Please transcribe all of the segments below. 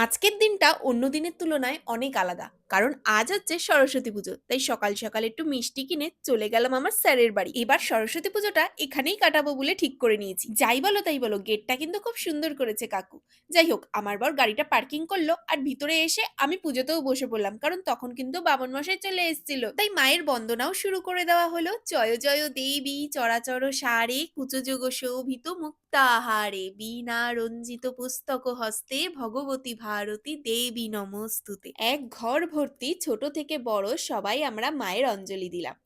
আজকের দিনটা অন্য দিনের তুলনায় অনেক আলাদা। কারণ আজ হচ্ছে সরস্বতী পুজো। তাই সকাল, সকাল একটু মিষ্টি কিনে চলে গেলাম আমার স্যারের বাড়ি। এবার সরস্বতী পুজোটা এখানেই কাটাবো বলে ঠিক করে নিয়েছি। যাই বলো তাই বলো, গেটটা কিন্তু খুব সুন্দর করেছে কাকু। যাই হোক, আমার বর গাড়িটা পার্কিং করলো আর ভিতরে এসে আমি পুজোতেও বসে পড়লাম। কারণ তখন কিন্তু বামন মশাই চলে এসেছিল। তাই মায়ের বন্দনাও শুরু করে দেওয়া হলো। জয় জয় দেবী চরাচর সারে কুচযোগ শোভিত মুক্তাহারে বীণা রঞ্জিত পুস্তক হস্তে ভগবতী ভারতী দেবী নমস্তুতে। এক ঘর ভর্তি ছোট থেকে বড় সবাই আমরা মায়ের অঞ্জলি দিলাম।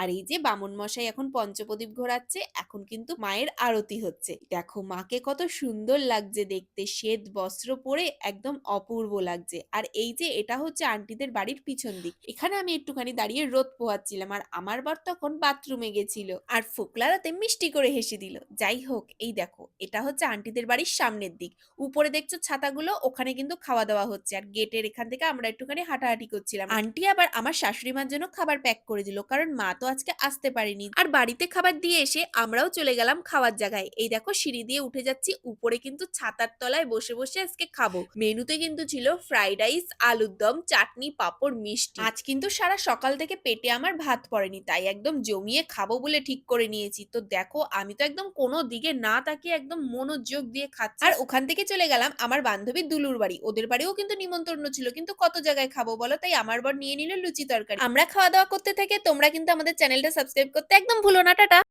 আর এই যে বামুন মশাই এখন পঞ্চপ্রদীপ ঘোরাচ্ছে, এখন কিন্তু মায়ের আরতি হচ্ছে। দেখো মাকে কত সুন্দর লাগছে দেখতে, শ্বেত বস্ত্র পরে একদম অপূর্ব লাগছে। আর এই যে এটা হচ্ছে আন্টিদের বাড়ির পিছন দিক, এখানে আমি একটুখানি দাঁড়িয়ে রোদ পোহাচ্ছিলাম আর আমার বর তখন বাথরুমে গেছিল আর ফোকলারাতে মিষ্টি করে হেসে দিল। যাই হোক, এই দেখো এটা হচ্ছে আন্টিদের বাড়ির সামনের দিক। উপরে দেখছো ছাতাগুলো, ওখানে কিন্তু খাওয়া দাওয়া হচ্ছে আর গেটের এখান থেকে আমরা একটুখানি হাঁটাহাঁটি করছিলাম। আন্টি আবার আমার শাশুড়ি মার জন্য খাবার প্যাক করে দিল, কারণ মা তো আজকে আসতে পারেনি। আর বাড়িতে খাবার দিয়ে এসে আমরাও চলে গেলাম খাওয়ার জায়গায়। এই দেখো সিঁড়ি দিয়ে উঠে যাচ্ছি, উপরে কিন্তু ছাতার তলায় বসে বসে আজকে খাবো। মেনুতে কিন্তু ছিল ফ্রাইড রাইস, আলুর দম, চাটনি, পাঁপড়, মিষ্টি। আজ কিন্তু সারা সকাল থেকে পেটে আমার ভাত পড়েনি, তাই একদম জমিয়ে খাবো বলে ঠিক করে নিয়েছি। তো দেখো আমি তো একদম কোনো দিকে না তাকিয়ে একদম মনোযোগ দিয়ে খাচ্ছি। আর ওখান থেকে চলে গেলাম আমার বান্ধবী দুলুর বাড়ি। ওদের বাড়িও কিন্তু নিমন্ত্রণ ছিল, কিন্তু কত জায়গায় খাবো বলো, তাই আমার বর নিয়ে নিল লুচি তরকারি। আমরা খাওয়া দাওয়া করতে থেকে তোমরা কিন্তু আমাদের চ্যানেলটা সাবস্ক্রাইব করতে একদম ভুলো না। টাটা।